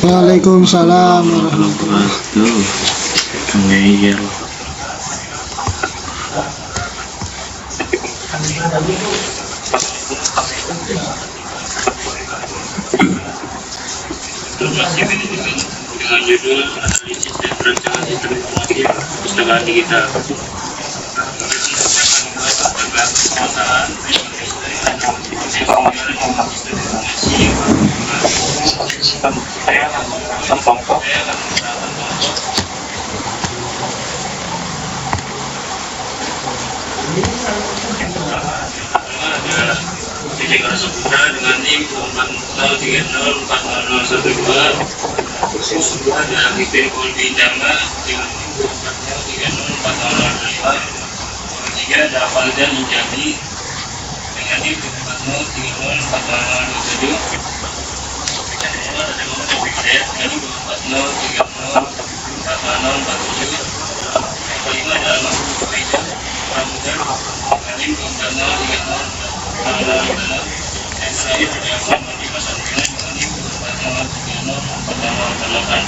Waalaikumsalam warahmatullahi wabarakatuh. Ngeyel. Dengan judul analisis dan perancangan sistem informasi perpustakaan digital. Titik Arasapura dengan NIM 403040012 dan IP Polri Dama dengan NIM 403040025 ketiga ada Valda Menjadi dengan NIM 403040027 yang kedua ada Muhammad Hidayat dengan NIM 403040047 yang kelima adalah Mahfud Faizal Pramuda dengan NIM 4030400 yang terakhir ada Muhammad Dimas Andina dengan NIM 4030408.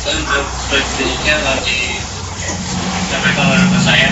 Dan untuk selanjutnya nanti disampaikan oleh rekan saya.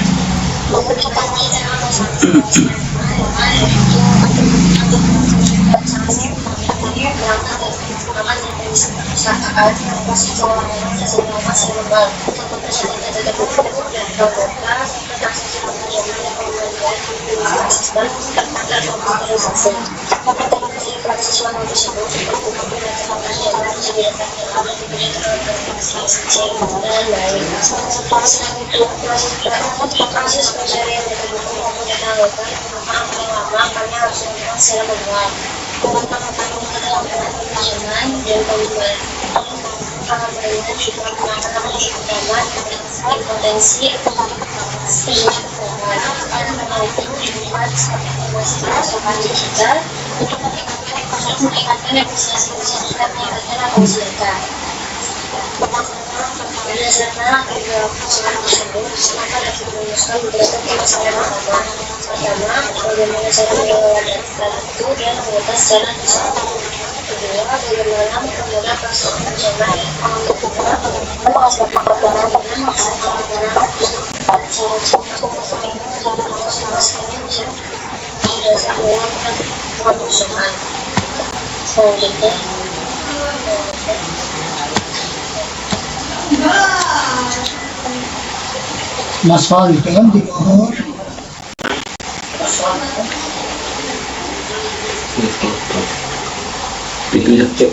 Berdasarkan kedua persoalan tersebut, maka dapat merumuskan beberapa permasalahan utama. Pertama, bagaimana cara mengelola data itu dan mengelola secara digital. Kedua, bagaimana mempermudah proses penerjemahan. Ketiga, bagaimana menghasilkan perkembangan dan melaksanakan perkembangan secara selanjutnya. Mas Fal itu kan di bawah. Itu ya, cek.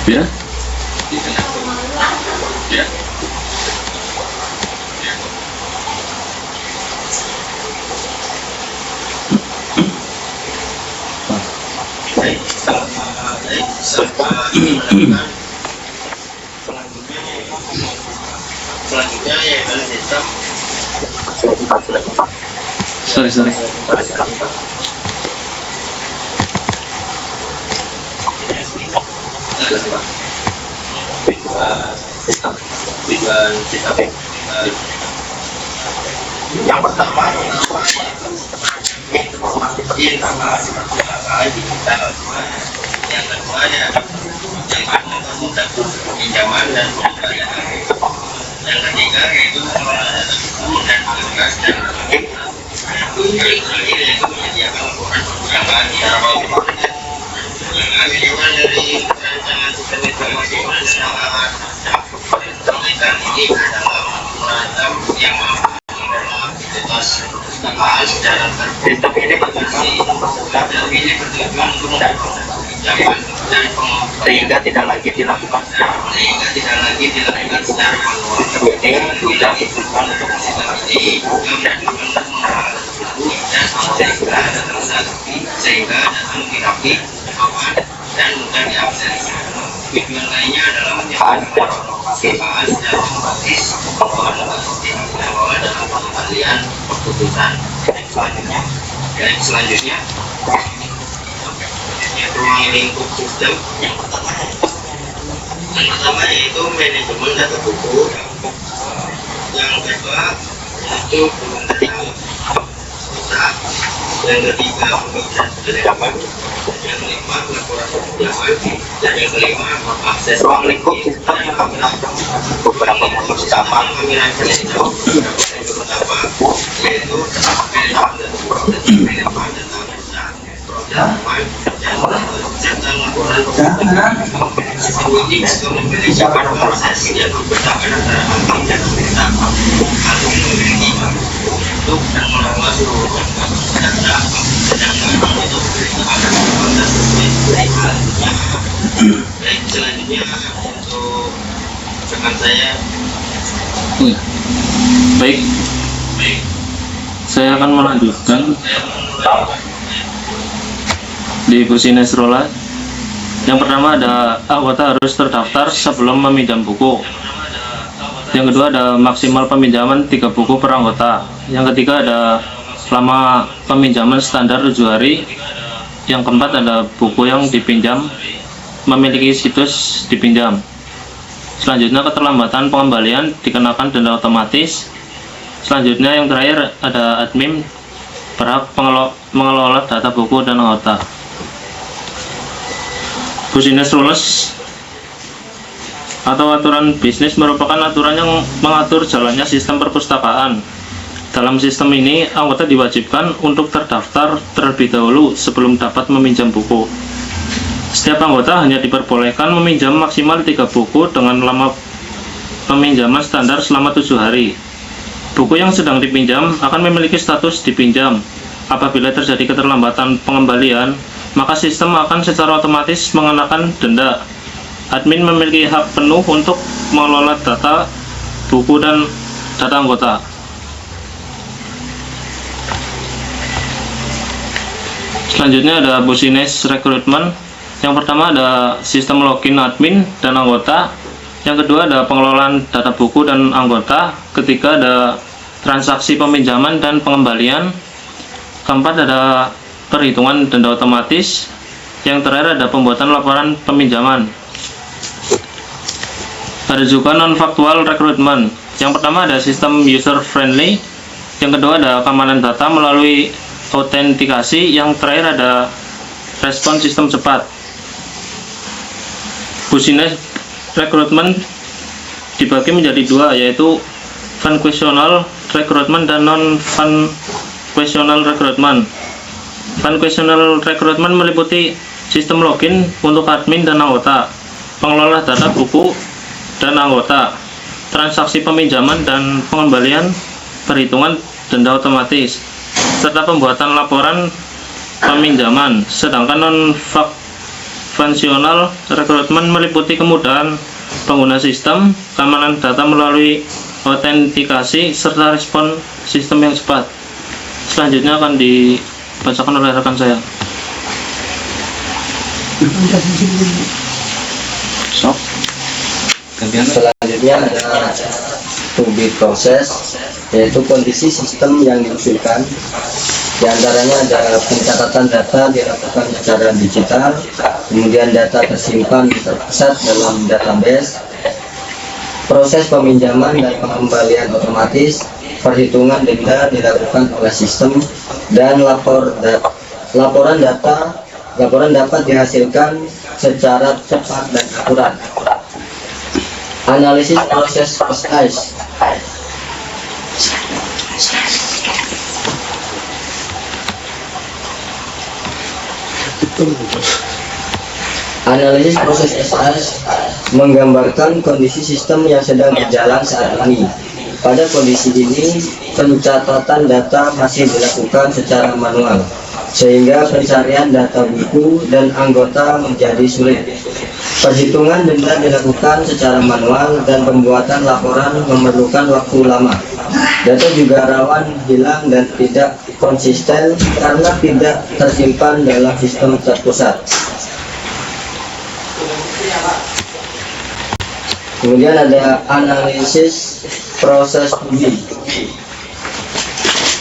Ya? Ya. Selanjutnya yaitu sistem Sorry. tujuan sistem yang pertama informasi perpustakaan digital. Yang kedua adalah pinjaman dan pembelian. Yang ketiga yaitu pengelolaan buku dan tugas dan yang terakhir yaitu menyediakan laporan perpustakaan secara otomatis. Dengan tujuan dari rancangan sistem informasi perpustakaan, kita ini adalah program yang mengelola aktivitas perpustakaan secara terbuka. Ini bertujuan untuk mendorong pinjaman dan sehingga tidak lagi dilakukan secara manual. ini sudah ditujukan untuk Ini juga mengelola buku sehingga datang di rapi, aman, dan mudah diakses. Tujuan lainnya adalah menyediakan manfaat secara otomatis dalam pengembalian keputusan. Selanjutnya ruang lingkup sistem yang pertama yaitu manajemen data buku, yang kedua yaitu pengelolaan data, yang ketiga pembagian pendapat, yang kelima laporan pinjaman, dan yang kelima akses Ruang lingkup sistem yang kami beberapa motor utama pemilihan pertama yaitu manajemen data besar, serta laporan penyidik memiliki proses yang bertahan antara ahli dan pemerintah. Ahli memiliki untuk dan mengelola seluruh data, sedangkan itu baik, selanjutnya untuk rekan saya. Baik, saya akan melanjutkan di buku Nesrola. Yang pertama ada anggota harus terdaftar sebelum meminjam buku. Yang kedua ada maksimal peminjaman 3 buku per anggota. Yang ketiga ada lama peminjaman standar 7 hari. Yang keempat ada buku yang dipinjam memiliki situs dipinjam. Selanjutnya keterlambatan pengembalian dikenakan denda otomatis. Selanjutnya yang terakhir ada admin berhak mengelola data buku dan anggota. Business rules atau aturan bisnis merupakan aturan yang mengatur jalannya sistem perpustakaan. Dalam sistem ini, anggota diwajibkan untuk terdaftar terlebih dahulu sebelum dapat meminjam buku. Setiap anggota hanya diperbolehkan meminjam maksimal 3 buku dengan lama peminjaman standar selama 7 hari. Buku yang sedang dipinjam akan memiliki status dipinjam. Apabila terjadi keterlambatan pengembalian, maka sistem akan secara otomatis mengenakan denda. Admin memiliki hak penuh untuk mengelola data buku dan data anggota. Selanjutnya ada business recruitment. Yang pertama ada sistem login admin dan anggota. Yang kedua ada pengelolaan data buku dan anggota. Ketiga ada transaksi peminjaman dan pengembalian. Keempat ada perhitungan denda otomatis. Yang terakhir ada pembuatan laporan peminjaman. Ada juga non-factual recruitment. Yang pertama ada sistem user friendly. Yang kedua ada keamanan data melalui autentikasi. Yang terakhir ada respon sistem cepat. Business recruitment dibagi menjadi 2, yaitu functional recruitment dan non-functional recruitment. Functional recruitment meliputi sistem login untuk admin dan anggota, pengelola data buku dan anggota, transaksi peminjaman dan pengembalian, perhitungan denda otomatis, serta pembuatan laporan peminjaman. Sedangkan non-functional recruitment meliputi kemudahan pengguna sistem, keamanan data melalui autentikasi, serta respon sistem yang cepat. Selanjutnya akan dibacakan oleh rekan saya. Selanjutnya ada to be process, yaitu kondisi sistem yang diusulkan. Di antaranya ada pencatatan data dilakukan secara digital, kemudian data tersimpan terpusat dalam database, proses peminjaman dan pengembalian otomatis, perhitungan denda dilakukan oleh sistem, dan laporan dapat dihasilkan secara cepat dan akurat. Analisis proses SIS. Analisis proses SIS menggambarkan kondisi sistem yang sedang berjalan saat ini. Pada kondisi ini, pencatatan data masih dilakukan secara manual, sehingga pencarian data buku dan anggota menjadi sulit. Perhitungan denda dilakukan secara manual dan pembuatan laporan memerlukan waktu lama. Data juga rawan hilang dan tidak konsisten karena tidak tersimpan dalam sistem terpusat. Kemudian ada analisis proses studi.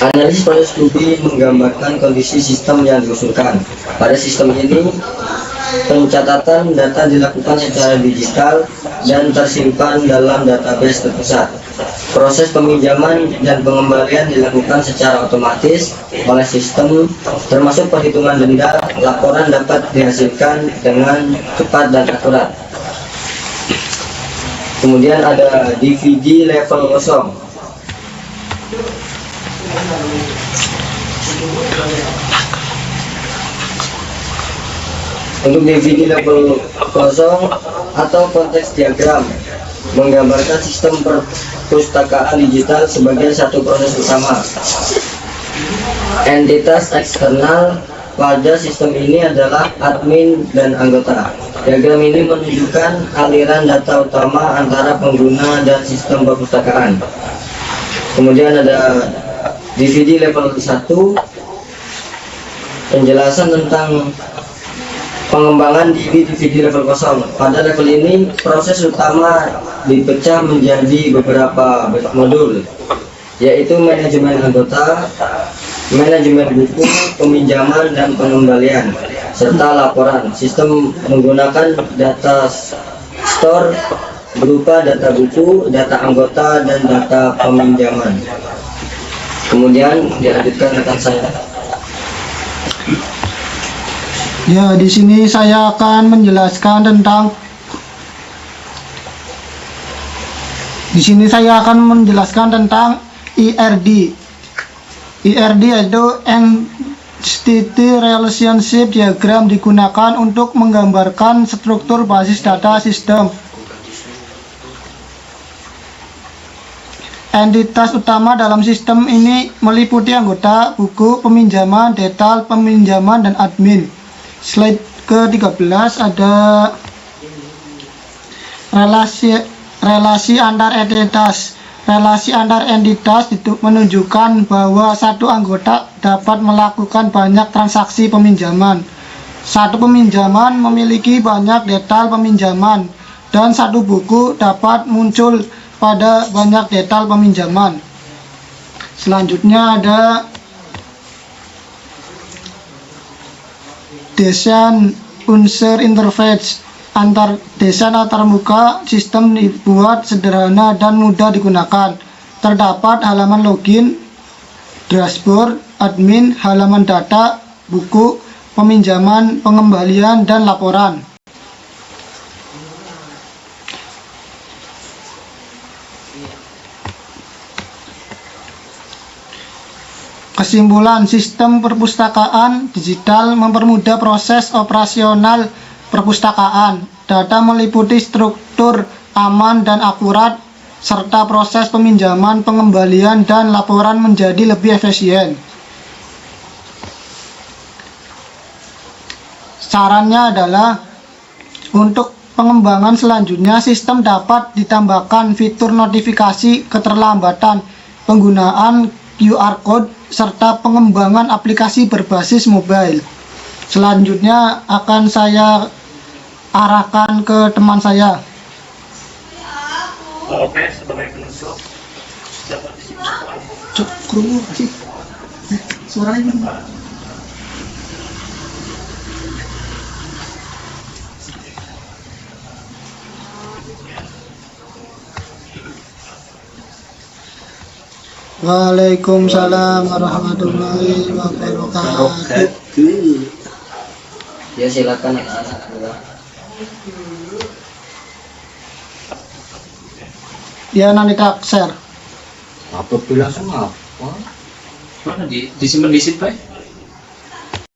Analisis proses studi menggambarkan kondisi sistem yang diusulkan. Pada sistem ini, pencatatan data dilakukan secara digital dan tersimpan dalam database terpusat. Proses peminjaman dan pengembalian dilakukan secara otomatis oleh sistem, termasuk perhitungan denda. Laporan dapat dihasilkan dengan cepat dan akurat. Kemudian ada DVD level kosong. Untuk DVD level kosong atau konteks diagram menggambarkan sistem perpustakaan digital sebagai satu proses utama. Entitas eksternal pada sistem ini adalah admin dan anggota. Diagram ini menunjukkan aliran data utama antara pengguna dan sistem perpustakaan. Kemudian ada DVD level 1, penjelasan tentang pengembangan DVD level kosong. Pada level ini, proses utama dipecah menjadi beberapa modul, yaitu manajemen anggota, manajemen buku, peminjaman dan pengembalian, serta laporan. Sistem menggunakan data store berupa data buku, data anggota, dan data peminjaman. Kemudian dilanjutkan rekan saya. Ya, di sini saya akan menjelaskan tentang IRD. IRD yaitu Entity Relationship Diagram, digunakan untuk menggambarkan struktur basis data sistem. Entitas utama dalam sistem ini meliputi anggota, buku, peminjaman, detail peminjaman, dan admin. Slide ke-13 ada relasi antar entitas. Relasi antar entitas itu menunjukkan bahwa satu anggota dapat melakukan banyak transaksi peminjaman. Satu peminjaman memiliki banyak detail peminjaman, dan satu buku dapat muncul pada banyak detail peminjaman. Selanjutnya ada desain unsur interface. Desain antarmuka sistem dibuat sederhana dan mudah digunakan. Terdapat halaman login, dashboard, admin, halaman data, buku, peminjaman, pengembalian, dan laporan. Kesimpulan, sistem perpustakaan digital mempermudah proses operasional perpustakaan. Data meliputi struktur aman dan akurat, serta proses peminjaman, pengembalian, dan laporan menjadi lebih efisien. Sarannya adalah untuk pengembangan selanjutnya, sistem dapat ditambahkan fitur notifikasi keterlambatan, penggunaan QR Code, serta pengembangan aplikasi berbasis mobile. Selanjutnya akan saya arahkan ke teman saya. Oke, sebagai penutup, Suaranya Waalaikumsalam warahmatullahi wabarakatuh. Ya, silakan. Ya, nanti tak share. Apa bilang sama apa? mana disimpan di situ, Pak?